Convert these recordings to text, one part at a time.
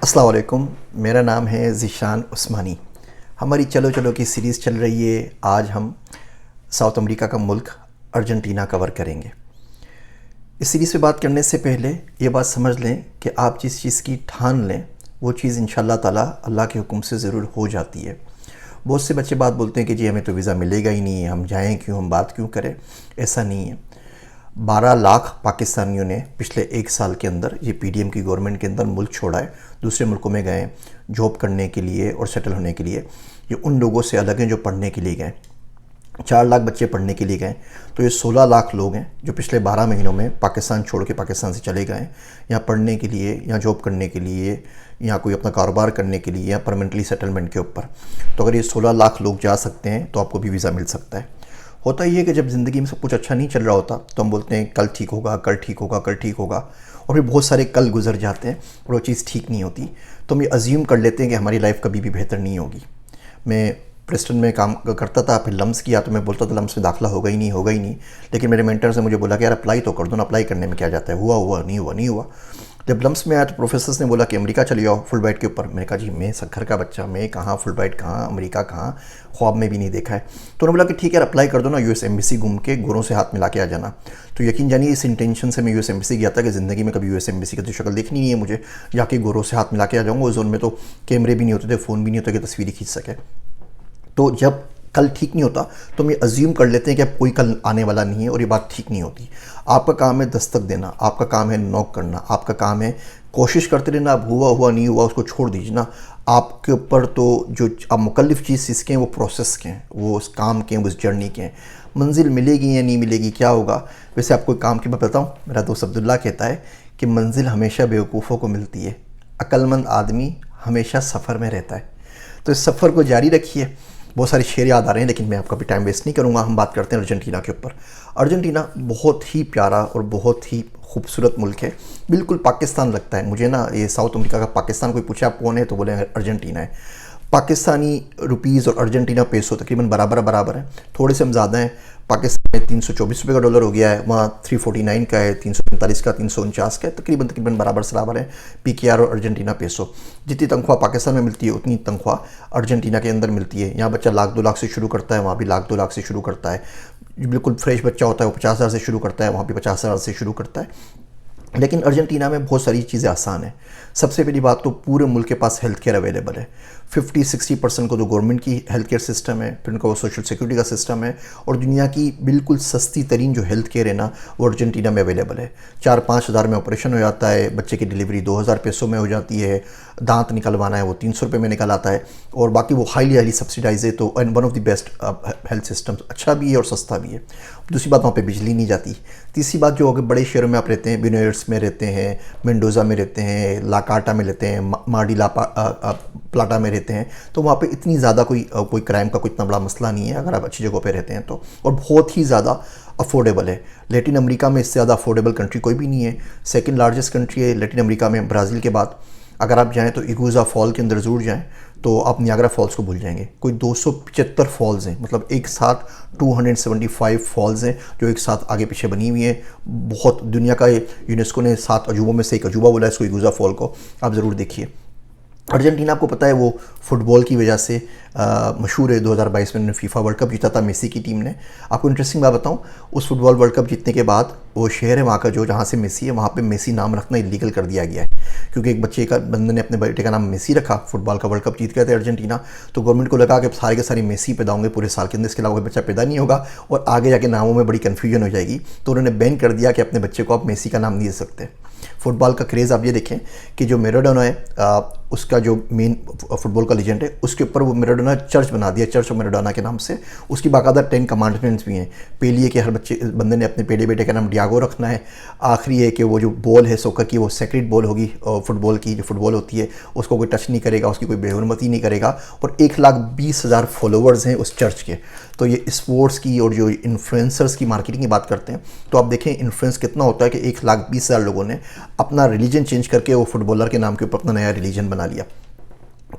अस्सलाम वालेकुम। मेरा नाम है ज़ीशान उस्मानी। हमारी चलो चलो की सीरीज़ चल रही है। आज हम साउथ अमेरिका का मुल्क अर्जेंटीना कवर करेंगे। इस सीरीज़ पे बात करने से पहले ये बात समझ लें कि आप जिस चीज़ की ठान लें वो चीज़ इंशाअल्लाह ताला अल्लाह के हुक्म से ज़रूर हो जाती है। बहुत से बच्चे बात बोलते हैं कि जी हमें तो वीज़ा मिलेगा ही नहीं है, हम जाएँ क्यों, हम बात क्यों करें। ऐसा नहीं है। 12 लाख पाकिस्तानियों ने पिछले 1 साल के अंदर ये पीडीएम की गवर्नमेंट के अंदर मुल्क छोड़ा है, दूसरे मुल्कों में गए जॉब करने के लिए और सेटल होने के लिए। ये उन लोगों से अलग हैं जो पढ़ने के लिए गए। 4 लाख बच्चे पढ़ने के लिए गए, तो ये 16 लाख लोग हैं जो पिछले 12 महीनों में पाकिस्तान छोड़ के पाकिस्तान से चले गए यहाँ पढ़ने के लिए, यहाँ जॉब करने के लिए, यहाँ कोई अपना कारोबार करने के लिए या परमानेंटली सेटलमेंट के ऊपर। तो अगर ये 16 लाख लोग जा सकते हैं तो आपको भी वीज़ा मिल सकता है। होता ये है कि जब ज़िंदगी में सब कुछ अच्छा नहीं चल रहा होता तो हम बोलते हैं कल ठीक होगा, कल ठीक होगा, कल ठीक होगा, और फिर बहुत सारे कल गुजर जाते हैं और वो चीज़ ठीक नहीं होती। तो हम ये अज्यूम कर लेते हैं कि हमारी लाइफ कभी भी बेहतर नहीं होगी। मैं प्रेस्टन में काम करता था, फिर लम्स किया, तो मैं बोलता था लम्स में दाखिला होगा ही नहीं, होगा ही नहीं। लेकिन मेरे मेंटर्स ने मुझे बोला कि यार अप्लाई तो कर दो ना, अप्लाई करने में क्या जाता है, हुआ हुआ, नहीं हुआ नहीं हुआ। जब लम्स में आया तो प्रोफेसर्स ने बोला कि अमेरिका चले जाओ फुल ब्राइट के ऊपर। मैंने कहा जी मैं घर का बच्चा, मैं कहाँ फुल ब्राइट, कहाँ अमेरिका, कहाँ, ख्वाब में भी नहीं देखा है। तो उन्होंने बोला कि ठीक है अप्लाई कर दो ना, यूएस एम्बेसी घूम के गोरों से हाथ मिला के आ जाना। तो यकीन जानिए इस इंटेंशन से मैं यूएस एम्बेसी गया था कि ज़िंदगी में कभी यूएस एम्बेसी की तो शक्ल देखनी नहीं है मुझे, जाके गोरों से हाथ मिला के आ जाऊँगा। उस जोन में तो कैमरे भी नहीं होते थे, फ़ोन भी नहीं होता कि तस्वीरें खींच सके। तो जब कल ठीक नहीं होता तो हम ये अज्यूम कर लेते हैं कि अब कोई कल आने वाला नहीं है, और ये बात ठीक नहीं होती। आपका काम है दस्तक देना, आपका काम है नॉक करना, आपका काम है कोशिश करते रहना। अब हुआ हुआ नहीं हुआ उसको छोड़ दीजिए ना। आपके ऊपर तो जो आप मुकल्लिफ चीज़ सीखते हैं वो प्रोसेस के हैं, वो उस काम के हैं, उस जर्नी के हैं। मंजिल मिलेगी या नहीं मिलेगी, क्या होगा। वैसे आपको काम की बात बताऊँ, मेरा दोस्त अब्दुल्ला कहता है कि मंजिल हमेशा बेवकूफ़ों को मिलती है, अक्लमंद आदमी हमेशा सफ़र में रहता है। तो इस सफ़र को जारी रखिए। बहुत सारे शेर याद आ रहे हैं लेकिन मैं आपका भी टाइम वेस्ट नहीं करूंगा। हम बात करते हैं अर्जेंटीना के ऊपर। अर्जेंटीना बहुत ही प्यारा और बहुत ही खूबसूरत मुल्क है, बिल्कुल पाकिस्तान लगता है मुझे ना। ये साउथ अमेरिका का पाकिस्तान, कोई पूछे आप कौन है तो बोले अर्जेंटीना है। पाकिस्तानी रुपीज़ और अर्जेंटीना पेसो तकरीबन बराबर बराबर हैं, थोड़े से हम ज़्यादा हैं। पाकिस्तान में 324 रुपये का डॉलर हो गया है, वहाँ 349 का है, 345 का, 349 का है, तकरीबन बराबर है पीकेआर और अर्जेंटीना पेसो। जितनी तनख्वाह पाकिस्तान में मिलती है उतनी तनख्वाह अर्जेंटीना के अंदर मिलती है। यहाँ बच्चा 1,00,000-2,00,000 से शुरू करता है, वहाँ भी 1,00,000-2,00,000 से शुरू करता है। बिल्कुल फ्रेश बच्चा होता है वो 50,000 से शुरू करता है, वहाँ भी 50,000 से शुरू करता है। लेकिन अर्जेंटीना में बहुत सारी चीज़ें आसान हैं। सबसे पहली बात तो पूरे मुल्क के पास हेल्थ केयर अवेलेबल है। 50-60% को तो गवर्नमेंट की हेल्थ केयर सिस्टम है, फिर उनका वो सोशल सिक्योरिटी का सिस्टम है, और दुनिया की बिल्कुल सस्ती तरीन जो हेल्थ केयर है ना वो अर्जेंटीना में अवेलेबल है। 4-5 हज़ार में ऑपरेशन हो जाता है, बच्चे की डिलीवरी 2,000 पैसों में हो जाती है, दांत निकलवाना है वो 300 रुपये में निकल आता है, और बाकी वो हाईली सब्सिडाइज है। तो and one of the best health system, अच्छा भी है और सस्ता भी है। दूसरी बात वहाँ पे बिजली नहीं जाती। तीसरी बात जो अगर बड़े शहरों में आप रहते हैं, ब्यूनस में रहते हैं, मेंडोज़ा में रहते हैं, लाकाटा में रहते हैं, मार्डी प्लाटा में रहते हैं, तो वहाँ पे इतनी ज़्यादा कोई क्राइम का कोई इतना बड़ा मसला नहीं है अगर आप अच्छी जगहों पे रहते हैं तो, और बहुत ही ज़्यादा अफोर्डेबल है। लेटिन अमेरिका में इससे ज़्यादा अफोर्डेबल कंट्री कोई भी नहीं है। सेकंड लार्जेस्ट कंट्री है लेटिन अमेरिका में ब्राज़ील के बाद। अगर आप जाएँ तो इगुज़ा फॉल के अंदर ज़रूर जाएँ, तो आप नियाग्रा फॉल्स को भूल जाएंगे। कोई 275 फॉल्स हैं, मतलब एक साथ 275 फॉल्स हैं जो एक साथ आगे पीछे बनी हुई हैं। बहुत दुनिया का यूनेस्को ने 7 अजूबों में से एक अजूबा बोला इसको, इगुज़ा फॉल को। आप ज़रूर देखिए। अर्जेंटीना आपको पता है वो फुटबॉल की वजह से मशहूर है। 2022 में उन्होंने फीफा वर्ल्ड कप जीता था मेसी की टीम ने। आपको इंटरेस्टिंग बात बताऊं, उस फुटबॉल वर्ल्ड कप जीतने के बाद वो शहर है वहाँ का जो जहाँ से मेसी है, वहाँ पे मेसी नाम रखना इलीगल कर दिया गया है, क्योंकि एक बंदे ने अपने बेटे का नाम मेसी रखा। फुटबॉल का वर्ल्ड कप जीत गए थे अर्जेंटीना, तो गवर्नमेंट को लगा कि सारे के सारे मेसी पैदा होंगे पूरे साल के अंदर, इसके अलावा कोई बच्चा पैदा नहीं होगा और आगे जाके नामों में बड़ी कन्फ्यूजन हो जाएगी। तो उन्होंने बैन कर दिया कि अपने बच्चे को आप मेसी का नाम नहीं दे सकते। फुटबॉल का क्रेज़ आप ये देखें कि जो मैराडोना है उसका जो मेन फुटबॉल का लीजेंड है, उसके ऊपर वो मैराडोना चर्च बना दिया, चर्च ऑफ मैराडोना के नाम से। उसकी बाकायदा 10 कमांडमेंट्स भी हैं। पहली है कि हर बंदे ने अपने पहले बेटे का नाम डियागो रखना है। आखिरी है कि वो जो बॉल है सोकर की वो सेक्रेड बॉल होगी, फुटबॉल की जो फुटबॉल होती है उसको कोई टच नहीं करेगा, उसकी कोई बेहुरमती नहीं करेगा। और 1,20,000 फॉलोवर्स हैं उस चर्च के। तो ये स्पोर्ट्स की और जो इन्फ्लुएंसर्स की मार्केटिंग की बात करते हैं, तो आप देखें इन्फ्लुएंस कितना होता है कि 1,20,000 लोगों ने अपना रिलीजन चेंज करके वो फुटबॉलर के नाम के ऊपर अपना नया रिलीजन बना लिया।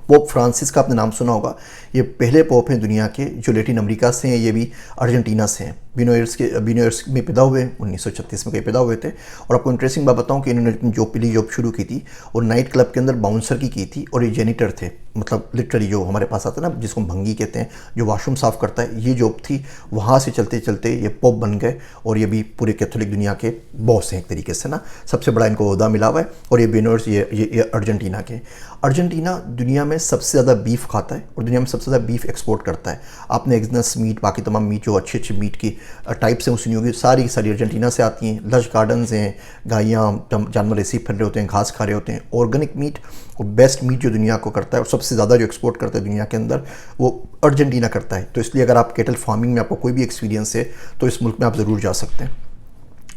पोप फ्रांसिस का आपने नाम सुना होगा। ये पहले पोप हैं दुनिया के जो लैटिन अमेरिका से हैं, ये भी अर्जेंटीना से हैं। ब्यूनोस में पैदा हुए, 1936 में कहीं पैदा हुए थे। और आपको इंटरेस्टिंग बात बताऊं कि इन्होंने जो पहली जॉब शुरू की थी और नाइट क्लब के अंदर बाउंसर की थी, और ये जेनिटर थे, मतलब लिटरली जो हमारे पास आता है ना जिसको हम भंगी कहते हैं, जो वॉशरूम साफ़ करता है, ये जॉब थी। वहाँ से चलते चलते ये पोप बन गए और ये भी पूरे कैथोलिक दुनिया के बॉस हैं एक तरीके से ना, सबसे बड़ा इनको ओहदा मिला हुआ है। और ये ब्यूनोस ये अर्जेंटीना के। अर्जेंटीना दुनिया में सबसे ज़्यादा बीफ खाता है और दुनिया में सबसे ज़्यादा बीफ एक्सपोर्ट करता है। आपने एग्जनस मीट, बाकी तमाम मीट जो अच्छे अच्छे मीट की टाइप्स हैं सुनी होगी, सारी सारी अर्जेंटीना से आती हैं। लश गार्डन्स हैं, गायें, जानवर ऐसे ही फिर रहे होते हैं, घास खा रहे होते हैं। ऑर्गेनिक मीट और बेस्ट मीट जो दुनिया को करता है और सबसे ज़्यादा जो एक्सपोर्ट करता है दुनिया के अंदर, वो अर्जेंटीना करता है। तो इसलिए अगर आप कैटल फार्मिंग में आपको कोई भी एक्सपीरियंस है तो इस मुल्क में आप ज़रूर जा सकते हैं।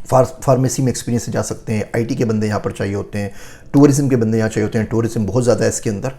फार्मेसी में एक्सपीरियंस से जा सकते हैं। आईटी के बंदे यहाँ पर चाहिए होते हैं, टूरिज़्म के बंदे यहाँ चाहिए होते हैं। टूरिज़्म बहुत ज़्यादा है इसके अंदर।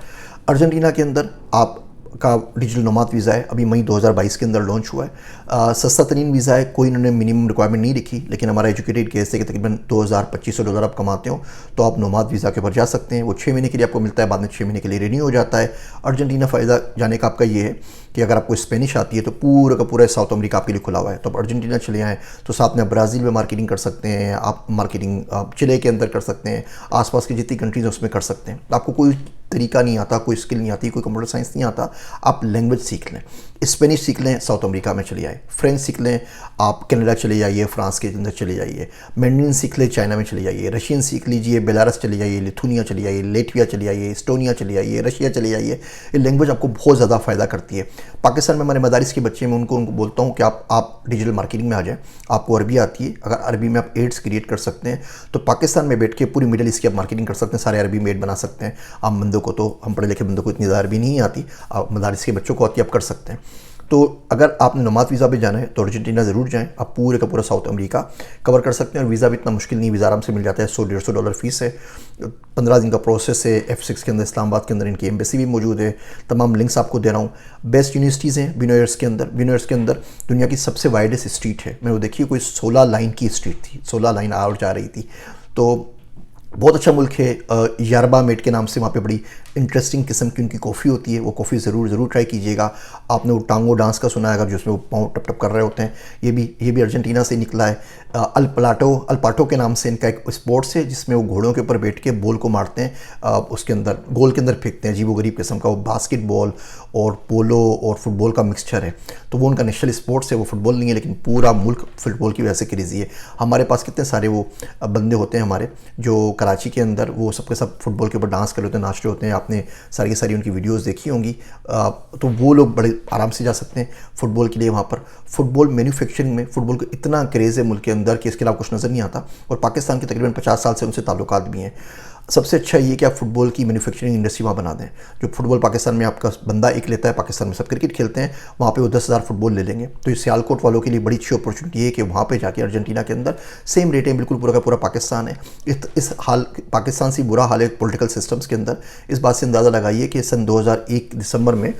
अर्जेंटीना के अंदर आपका डिजिटल नोमाद वीज़ा है, अभी मई 2022 के अंदर लॉन्च हुआ है। सस्ता तरीन वीज़ा है, कोई इन्होंने मिनिमम रिक्वायरमेंट नहीं रखी, लेकिन हमारा एजुकेटेड केस है कि तकरीबन $2000-2500 आप कमाते हो तो आप नोमाद वीज़ा के ऊपर जा सकते हैं। वो 6 महीने के लिए आपको मिलता है, बाद में 6 महीने के लिए रिन्यू हो जाता है। अर्जेंटीना फ़ायदा जाने का आपका ये है कि अगर आपको स्पेनिश आती है तो पूरा का पूरा साउथ अमेरिका आपके लिए खुला हुआ है। तो आप अर्जेंटीना चले आएँ तो साथ में ब्राज़ील में मार्केटिंग कर सकते हैं, आप मार्केटिंग चिले के अंदर कर सकते हैं, आसपास की जितनी कंट्रीज़ हैं उसमें कर सकते हैं। आपको कोई तरीका नहीं आता, कोई स्किल नहीं आती, कोई कंप्यूटर साइंस नहीं आता, आप लैंग्वेज सीख लें। स्पेनिश सीख लें, साउथ अमेरिका में चले आए। फ्रेंच सीख लें, आप कनाडा चले जाइए, फ्रांस के अंदर चले जाइए। मैंडरिन सीख लें, चाइना में चले जाइए। रशियन सीख लीजिए, बेलारस चले जाइए, लिथुनिया चले जाइए, लेटविया चले जाइए, एस्टोनिया चले जाइए, रशिया चले जाइए। ये लैंग्वेज आपको बहुत ज़्यादा फ़ायदा करती है। पाकिस्तान में हमारे मदारिस के बच्चे, मैं उनको बोलता हूँ कि आप डिजिटल मार्केटिंग में आ जाएँ, आपको अरबी आती है, अगर अरबी में आप एड्स क्रिएट कर सकते हैं तो पाकिस्तान में बैठ के पूरी मिडिल ईस्ट की आप मार्केटिंग कर सकते हैं, सारे अरबी में एड बना सकते हैं। आप बंदों को, तो हम पढ़े लिखे बंदों को इतनी ज़्यादा अरबी नहीं आती, आप मदारिस के बच्चों को आती, आप कर सकते हैं। तो अगर आपने नोमाद वीज़ा पे जाना है तो अर्जेंटीना ज़रूर जाएं, आप पूरे का पूरा साउथ अमेरिका कवर कर सकते हैं। और वीज़ा भी इतना मुश्किल नहीं, वीज़ा आराम से मिल जाता है। $100-150 फ़ीस है, 15 दिन का प्रोसेस है। F6 के अंदर, इस्लामाबाद के अंदर इनकी एम्बेसी भी मौजूद है। तमाम लिंक्स आपको दे रहा हूँ। बेस्ट यूनिवर्सिटीज़ हैं ब्यूनोस के अंदर। ब्यूनोस के अंदर दुनिया की सबसे वाइडेस्ट स्ट्रीट है, मैं वो देखिए कोई 16 लाइन की स्ट्रीट थी, 16 लाइन आ और जा रही थी। तो बहुत अच्छा मुल्क है। यारबा मेट के नाम से वहाँ पे बड़ी इंटरेस्टिंग किस्म की उनकी कॉफ़ी होती है, वो कॉफ़ी ज़रूर ट्राई कीजिएगा। आपने वो टांगो डांस का सुना है अगर, जिसमें वो पाँव टप टप कर रहे होते हैं, ये भी अर्जेंटीना से निकला है। अल्पाटो के नाम से इनका एक स्पोर्ट्स है जिसमें वो घोड़ों के ऊपर बैठ के बॉल को मारते हैं, उसके अंदर गोल के अंदर फेंकते हैं, अजीब गरीब किस्म का। वो बास्केटबॉल और पोलो और फुटबॉल का मिक्सचर है। तो वो उनका नेशनल स्पोर्ट्स है, वो फुटबॉल नहीं है, लेकिन पूरा मुल्क फुटबॉल की वजह से क्रेज़ी है। हमारे पास कितने सारे वो बंदे होते हैं हमारे जो कराची के अंदर, वो सबके सब फुटबॉल के ऊपर डांस कर रहे होते हैं, नाच रहे होते हैं। आपने सारी की सारी उनकी वीडियोस देखी होंगी। तो वो लोग बड़े आराम से जा सकते हैं फुटबॉल के लिए। वहाँ पर फुटबॉल मैन्युफैक्चरिंग में फ़ुटबॉल को इतना क्रेज़ है मुल्क के अंदर कि इसके अलावा कुछ नज़र नहीं आता। और पाकिस्तान के तकरीबन 50 साल से उनसे ताल्लुकात भी हैं। सबसे अच्छा ये कि आप फुटबॉल की मैन्युफैक्चरिंग इंडस्ट्री वहाँ बना दें। जो फुटबॉल पाकिस्तान में आपका बंदा एक लेता है, पाकिस्तान में सब क्रिकेट खेलते हैं, वहाँ पे वो 10,000 फुटबॉल ले लेंगे। तो ये सियालकोट वालों के लिए बड़ी अच्छी अपॉर्चुनिटी है कि वहाँ पे जाके अर्जेंटीना के अंदर सेम रेट है, बिल्कुल पूरा का पूरा पाकिस्तान है। इस हाल पाकिस्तान से बुरा हाल है पॉलिटिकल सिस्टम्स के अंदर। इस बात से अंदाज़ा लगाइए कि सन 2001 दिसंबर में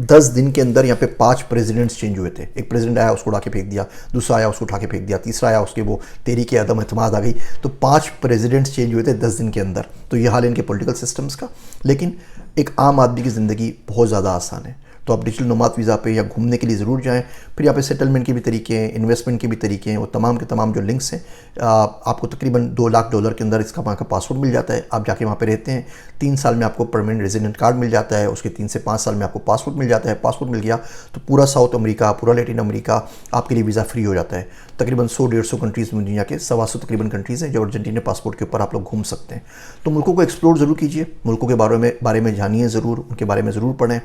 10 दिन के अंदर यहाँ पे 5 प्रेसिडेंट्स चेंज हुए थे। एक प्रेसिडेंट आया, उसको उठा के फेंक दिया, दूसरा आया, उसको उठा के फेंक दिया, तीसरा आया, उसके वो तहरीक अदम एतमाद आ गई। तो 5 प्रेसिडेंट्स चेंज हुए थे 10 दिन के अंदर। तो ये हाल है इनके पॉलिटिकल सिस्टम्स का। लेकिन एक आम आदमी की ज़िंदगी बहुत ज़्यादा आसान है। तो आप डिजिटल नोमाद वीज़ा पे या घूमने के लिए ज़रूर जाएं। फिर यहाँ पे सेटलमेंट के भी तरीके हैं, इन्वेस्टमेंट के भी तरीके हैं, वो तमाम के तमाम जो लिंक्स हैं। आपको तकरीबन $2 लाख के अंदर इसका वहाँ का पासपोर्ट मिल जाता है। आप जाके वहाँ पे रहते हैं, 3 साल में आपको परमानेंट रेजिडेंट कार्ड मिल जाता है, उसके 3 से 5 साल में आपको पासपोर्ट मिल जाता है। पासपोर्ट मिल गया तो पूरा साउथ अमेरिका, पूरा लैटिन अमेरिका आपके लिए वीज़ा फ्री हो जाता है। तकरीबन 100-150 कंट्रीज़ में, दुनिया के 125 तकरीबन कंट्रीज़ हैं जो अर्जेंटीना पासपोर्ट के ऊपर आप लोग घूम सकते हैं। तो मुल्कों को एक्सप्लोर ज़रूर कीजिए, मुल्कों के बारे में जानिए ज़रूर, उनके बारे में ज़रूर पढ़ें।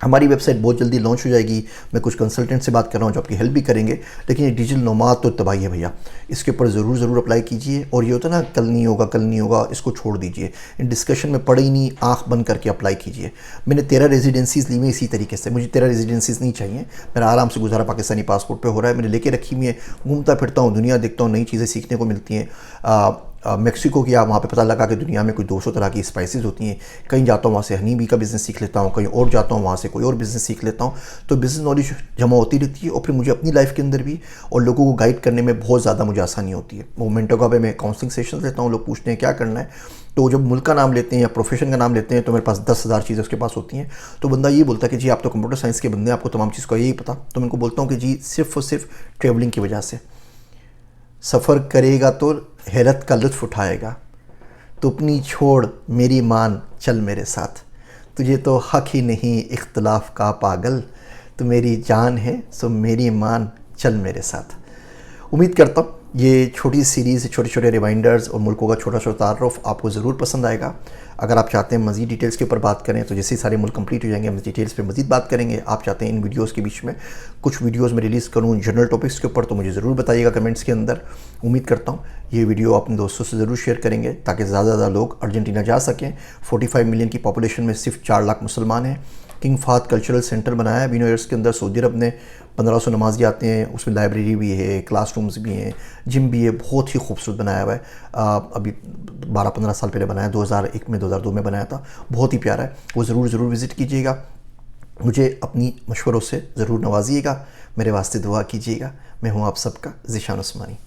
हमारी वेबसाइट बहुत जल्दी लॉन्च हो जाएगी। मैं कुछ कंसल्टेंट से बात कर रहा हूँ जो आपकी हेल्प भी करेंगे। लेकिन ये डिजिटल नोमाद तो तबाही है भैया, इसके ऊपर ज़रूर अप्लाई कीजिए। और ये होता है ना, कल नहीं होगा, इसको छोड़ दीजिए, इन डिस्कशन में पड़े ही नहीं, आँख बंद करके अप्लाई कीजिए। मैंने 13 रेजिडेंसीज़ ली हुई इसी तरीके से। मुझे 13 रेजिडेंसीज़ नहीं चाहिए, मेरा आराम से गुजारा पाकिस्तानी पासपोर्ट पर हो रहा है। मैंने लेके रखी हुई है, घूमता फिरता हूँ, दुनिया देखता हूँ, नई चीज़ें सीखने को मिलती हैं। मेक्सिको गया, वहाँ पे पता लगा कि दुनिया में कोई 200 तरह की स्पाइसेस होती हैं। कहीं जाता हूँ वहाँ से हनी बी का बिज़नेस सीख लेता हूँ, कहीं और जाता हूँ वहाँ से कोई और बिज़नेस सीख लेता हूँ। तो बिज़नेस नॉलेज जमा होती रहती है और फिर मुझे अपनी लाइफ के अंदर भी और लोगों को गाइड करने में बहुत ज़्यादा मुझे आसानी होती है। मोमेंटो का मैं काउंसलिंग सेशन लेता हूँ, लोग पूछते हैं क्या करना है, तो जब मुल्क का नाम लेते हैं या प्रोफेशन का नाम लेते हैं तो मेरे पास 10,000 चीज़ें उसके पास होती हैं। तो बंदा ये बोलता है कि जी आप तो कंप्यूटर साइंस के बंदे हैं, आपको तमाम चीज़ का यही पता। तो मैं उनको बोलता हूँ कि जी सिर्फ और सिर्फ ट्रैवलिंग की वजह से सफ़र करेगा तो हैरत का लुत्फ़ उठाएगा। तो अपनी छोड़ मेरी मान चल मेरे साथ, तुझे तो हक ही नहीं इख्तलाफ का पागल, तो मेरी जान है सो मेरी मान चल मेरे साथ। उम्मीद करता हूँ ये छोटी सीरीज़, छोटे छोटे रिमाइंडर्स और मुल्कों का छोटा छोटा तारुफ आपको ज़रूर पसंद आएगा। अगर आप चाहते हैं मज़ीद डिटेल्स के ऊपर बात करें तो जैसे ही सारे मुल्क कंप्लीट हो जाएंगे हम डिटेल्स पे मज़ीद बात करेंगे। आप चाहते हैं इन वीडियोस के बीच में कुछ वीडियोस में रिलीज़ करूँ जनरल टॉपिक्स के ऊपर, तो मुझे ज़रूर बताइएगा कमेंट्स के अंदर। उम्मीद करता हूँ ये वीडियो अपने दोस्तों से ज़रूर शेयर करेंगे ताकि ज़्यादा से ज़्यादा लोग अर्जेंटीना जा सकें। 45 मिलियन की पॉपुलेशन में सिर्फ 4 लाख मुसलमान हैं। किंग फाहद कल्चरल सेंटर बनाया है बिनो एयर्स के अंदर, सऊदी अरब ने 1500 नमाजी आते हैं, उसमें लाइब्रेरी भी है, क्लासरूम्स भी हैं, जिम भी है, बहुत ही खूबसूरत बनाया हुआ है। अभी 12-15 साल पहले बनाया, 2001 में 2002 में बनाया था, बहुत ही प्यारा है। वो ज़रूर विज़िट कीजिएगा। मुझे अपनी मशवरों से ज़रूर नवाजिएगा, मेरे वास्ते दुआ कीजिएगा। मैं हूँ आप सबका ज़ीशान उस्मानी।